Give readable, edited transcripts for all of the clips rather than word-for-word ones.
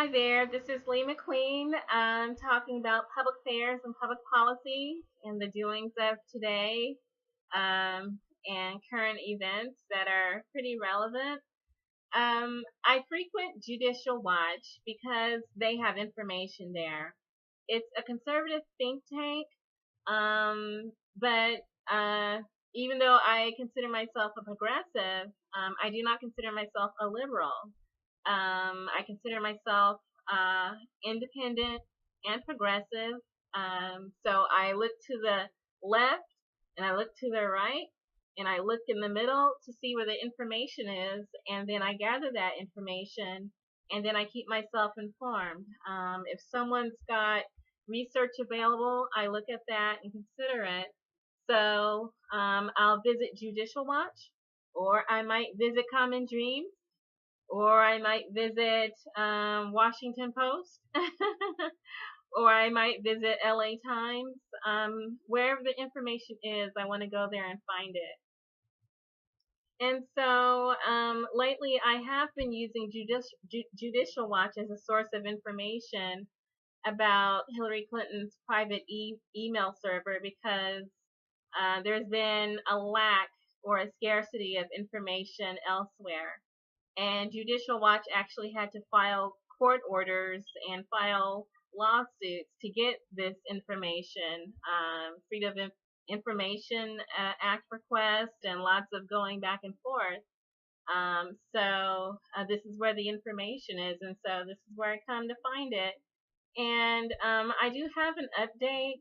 Hi there, this is Lee McQueen. I'm talking about public affairs and public policy and the doings of today and current events that are pretty relevant. I frequent Judicial Watch because they have information there. It's a conservative think tank, but even though I consider myself a progressive, I do not consider myself a liberal. I consider myself independent and progressive. So I look to the left and I look to the right and I look in the middle to see where the information is, and then I gather that information and then I keep myself informed. If someone's got research available, I look at that and consider it. So I'll visit Judicial Watch, or I might visit Common Dreams, or I might visit Washington Post, or I might visit LA Times. Wherever the information is, I want to go there and find it. And so lately I have been using Judicial Watch as a source of information about Hillary Clinton's private email server because there's been a lack or a scarcity of information elsewhere. And Judicial Watch actually had to file court orders and file lawsuits to get this information, Freedom of Information Act request, and lots of going back and forth. So this is where the information is, and so this is where I come to find it. And I do have an update.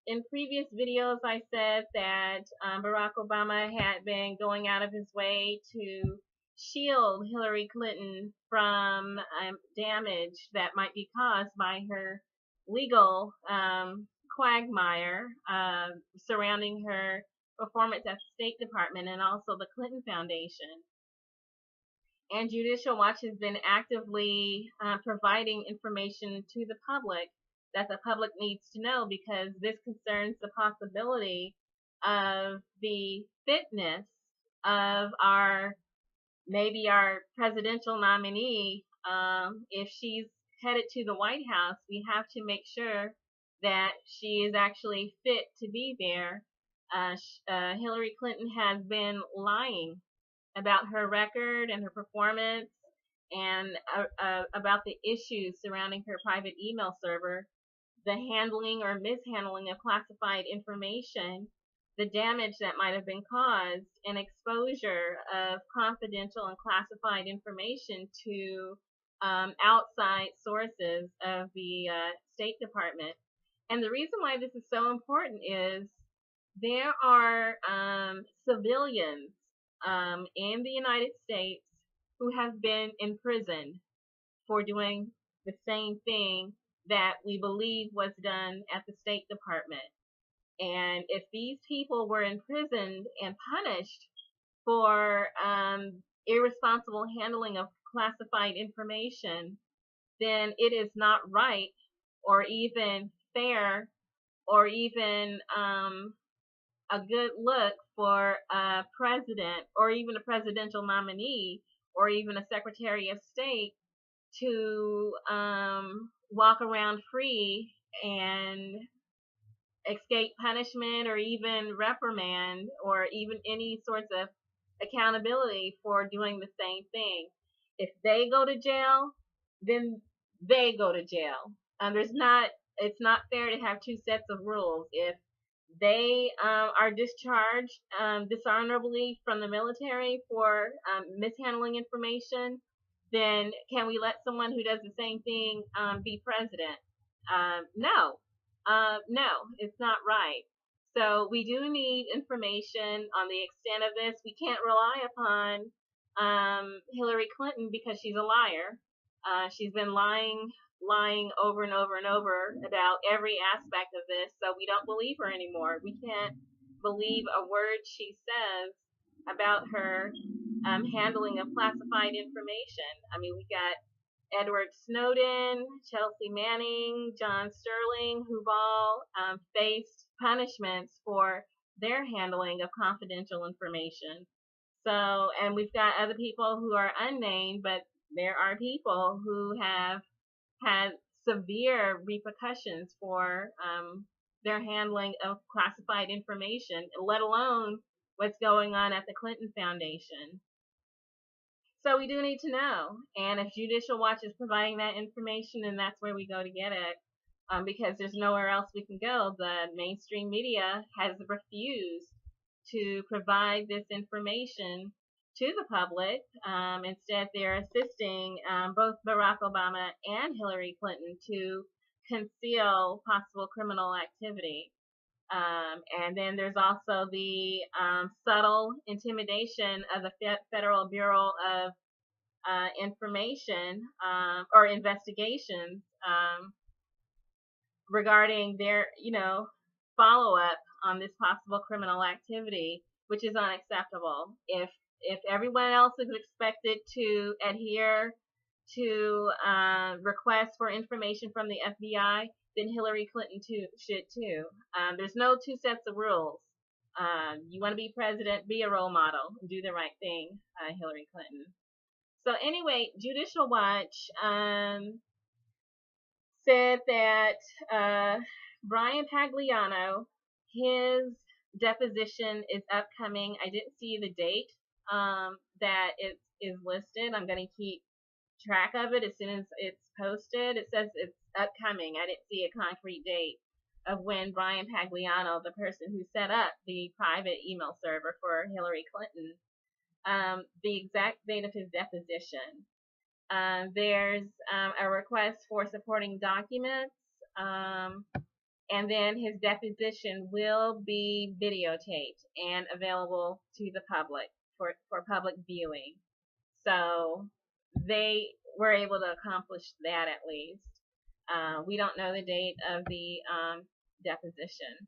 In previous videos, I said that Barack Obama had been going out of his way to shield Hillary Clinton from damage that might be caused by her legal quagmire surrounding her performance at the State Department and also the Clinton Foundation. And Judicial Watch has been actively providing information to the public that the public needs to know, because this concerns the possibility of the fitness of maybe our presidential nominee. If she's headed to the White House, we have to make sure that she is actually fit to be there. Hillary Clinton has been lying about her record and her performance, and about the issues surrounding her private email server, the handling or mishandling of classified information, the damage that might have been caused, and exposure of confidential and classified information to outside sources of the State Department. And the reason why this is so important is there are civilians in the United States who have been imprisoned for doing the same thing that we believe was done at the State Department. And if these people were imprisoned and punished for irresponsible handling of classified information, then it is not right or even fair or even a good look for a president or even a presidential nominee or even a Secretary of State to walk around free and escape punishment or even reprimand or even any sorts of accountability for doing the same thing. If they go to jail, then they go to jail. It's not fair to have two sets of rules. If they are discharged dishonorably from the military for mishandling information, then can we let someone who does the same thing be president? No. No, it's not right. So we do need information on the extent of this. We can't rely upon Hillary Clinton because she's a liar. She's been lying over and over and over about every aspect of this, so we don't believe her anymore. We can't believe a word she says about her handling of classified information. I mean, we got Edward Snowden, Chelsea Manning, John Sterling, who've all faced punishments for their handling of confidential information. So, and we've got other people who are unnamed, but There are people who have had severe repercussions for their handling of classified information, let alone what's going on at the Clinton Foundation. So we do need to know. And if Judicial Watch is providing that information, then that's where we go to get it. Because there's nowhere else we can go. The mainstream media has refused to provide this information to the public. Instead, they're assisting both Barack Obama and Hillary Clinton to conceal possible criminal activity. And then there's also the subtle intimidation of the Federal Bureau of Information or Investigations regarding their, follow-up on this possible criminal activity, which is unacceptable. If everyone else is expected to adhere to requests for information from the FBI, then Hillary Clinton should too. There's no two sets of rules. You want to be president, be a role model, do the right thing, Hillary Clinton. So anyway, Judicial Watch said that Brian Pagliano, his deposition is upcoming. I didn't see the date that it is listed. I'm going to keep track of it as soon as it's posted. It says it's upcoming. I didn't see a concrete date of when Brian Pagliano, the person who set up the private email server for Hillary Clinton, the exact date of his deposition. There's a request for supporting documents, and then his deposition will be videotaped and available to the public for public viewing. So they were able to accomplish that at least. We don't know the date of the deposition.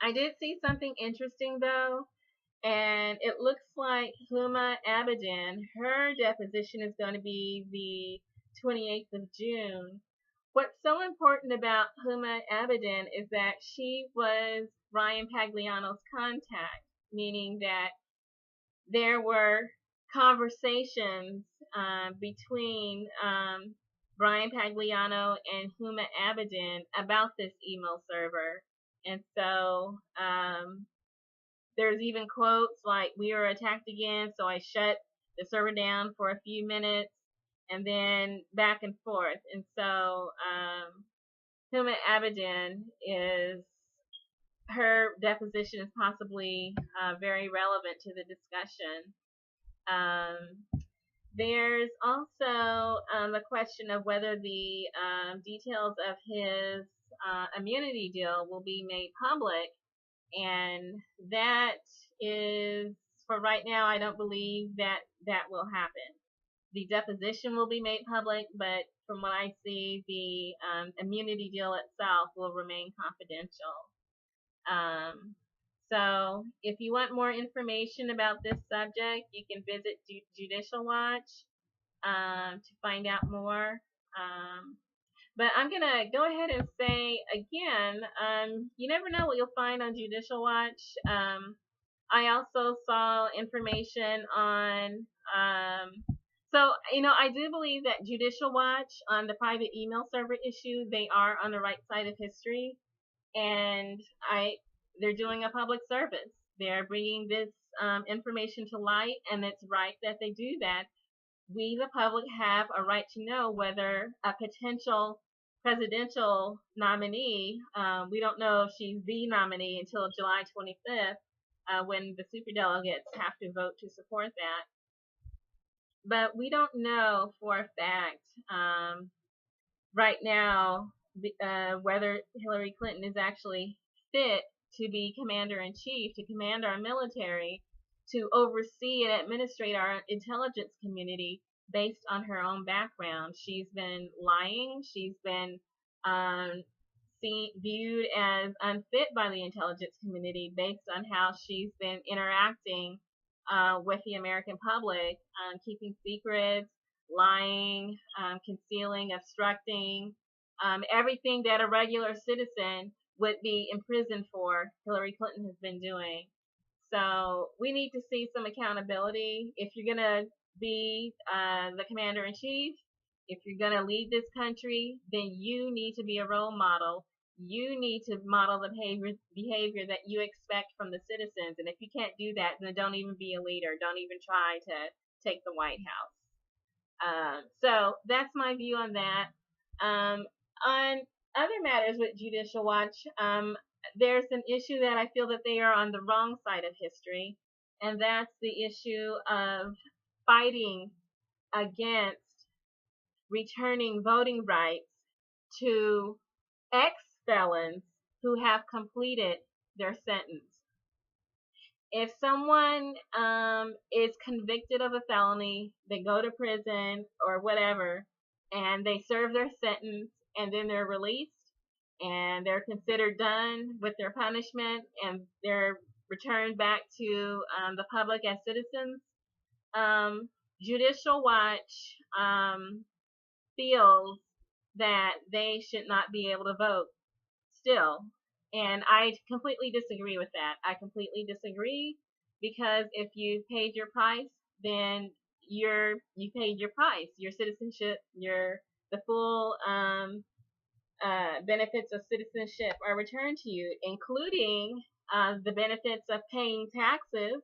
I did see something interesting though, and it looks like Huma Abedin, her deposition is going to be the 28th of June. What's so important about Huma Abedin is that she was Brian Pagliano's contact, meaning that there were conversations between Brian Pagliano and Huma Abedin about this email server. And so there's even quotes like, "We were attacked again, so I shut the server down for a few minutes," and then back and forth. And so Huma Abedin her deposition is possibly very relevant to the discussion. There's also the question of whether the details of his immunity deal will be made public, and that is, for right now, I don't believe that will happen. The deposition will be made public, but from what I see, the immunity deal itself will remain confidential. So if you want more information about this subject, you can visit Judicial Watch to find out more. But I'm going to go ahead and say again, you never know what you'll find on Judicial Watch. I also saw information on, I do believe that Judicial Watch on the private email server issue, they are on the right side of history. And they're doing a public service. They're bringing this information to light, and it's right that they do that. We, the public, have a right to know whether a potential presidential nominee, we don't know if she's the nominee until July 25th, when the superdelegates have to vote to support that. But we don't know for a fact right now whether Hillary Clinton is actually fit to be commander-in-chief, to command our military, to oversee and administrate our intelligence community based on her own background. She's been lying. She's been viewed as unfit by the intelligence community based on how she's been interacting with the American public, keeping secrets, lying, concealing, obstructing, everything that a regular citizen would be imprisoned for, Hillary Clinton has been doing. So we need to see some accountability. If you're going to be the commander-in-chief, if you're going to lead this country, then you need to be a role model. You need to model the behavior that you expect from the citizens. And if you can't do that, then don't even be a leader. Don't even try to take the White House. So that's my view on that. On other matters with Judicial Watch, there's an issue that I feel that they are on the wrong side of history, and that's the issue of fighting against returning voting rights to ex-felons who have completed their sentence. If someone is convicted of a felony, they go to prison or whatever, and they serve their sentence, and then they're released, and they're considered done with their punishment, and they're returned back to the public as citizens, Judicial Watch feels that they should not be able to vote still. And I completely disagree with that. I completely disagree, because if you paid your price, then you paid your price. Your citizenship, the full benefits of citizenship are returned to you, including the benefits of paying taxes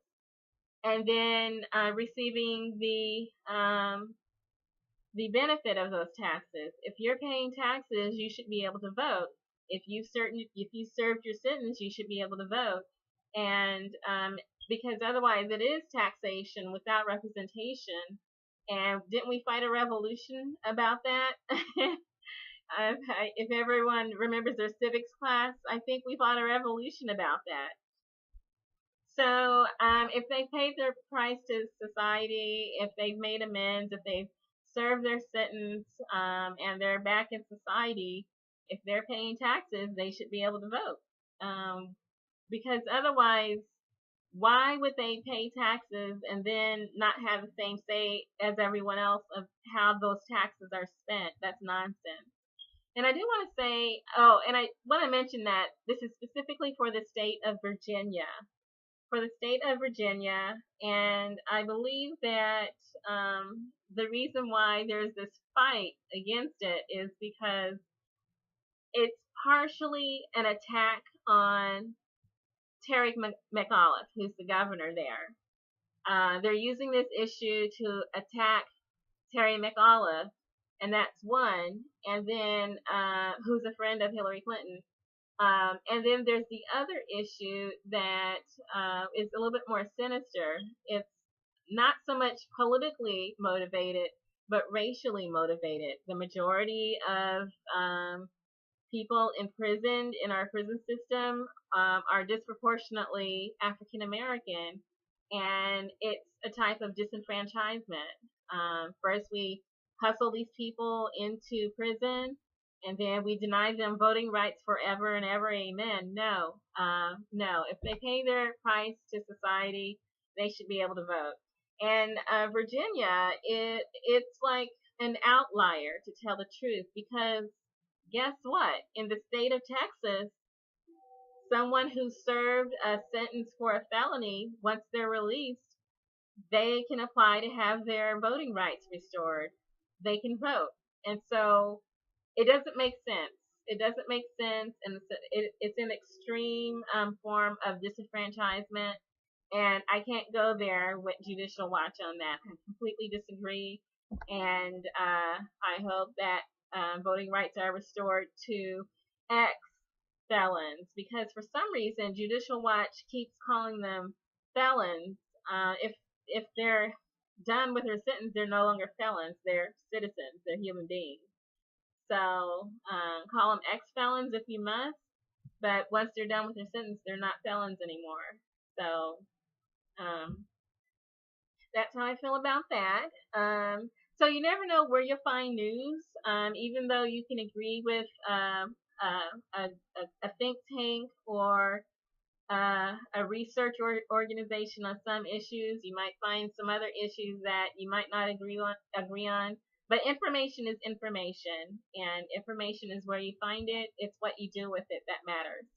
and then receiving the benefit of those taxes. If you're paying taxes, you should be able to vote. If you served your sentence, you should be able to vote. And because otherwise it is taxation without representation. And didn't we fight a revolution about that? If everyone remembers their civics class, I think we fought a revolution about that. So if they paid their price to society, if they've made amends, if they've served their sentence, and they're back in society, if they're paying taxes, they should be able to vote. Because otherwise, why would they pay taxes and then not have the same say as everyone else of how those taxes are spent? That's nonsense. And I do want to say, and I want to mention that this is specifically for the state of Virginia. For the state of Virginia, and I believe that the reason why there's this fight against it is because it's partially an attack on Terry McAuliffe, who's the governor there. They're using this issue to attack Terry McAuliffe, and that's one, and then who's a friend of Hillary Clinton. And then there's the other issue that is a little bit more sinister. It's not so much politically motivated, but racially motivated. The majority of people imprisoned in our prison system are disproportionately African American, and it's a type of disenfranchisement. First, we hustle these people into prison, and then we deny them voting rights forever and ever. Amen. No. If they pay their price to society, they should be able to vote. And Virginia, it's like an outlier, to tell the truth, because guess what? In the state of Texas, someone who served a sentence for a felony, once they're released, they can apply to have their voting rights restored. They can vote. And so it doesn't make sense. It doesn't make sense, and it's an extreme form of disenfranchisement, and I can't go there with Judicial Watch on that. I completely disagree, and I hope that voting rights are restored to ex-felons, because for some reason Judicial Watch keeps calling them felons. If they're done with their sentence, they're no longer felons. They're citizens. They're human beings. So call them ex-felons if you must, but once they're done with their sentence, they're not felons anymore. So that's how I feel about that. So you never know where you'll find news, even though you can agree with a think tank or a research organization on some issues. You might find some other issues that you might not agree on. But information is information, and information is where you find it. It's what you do with it that matters.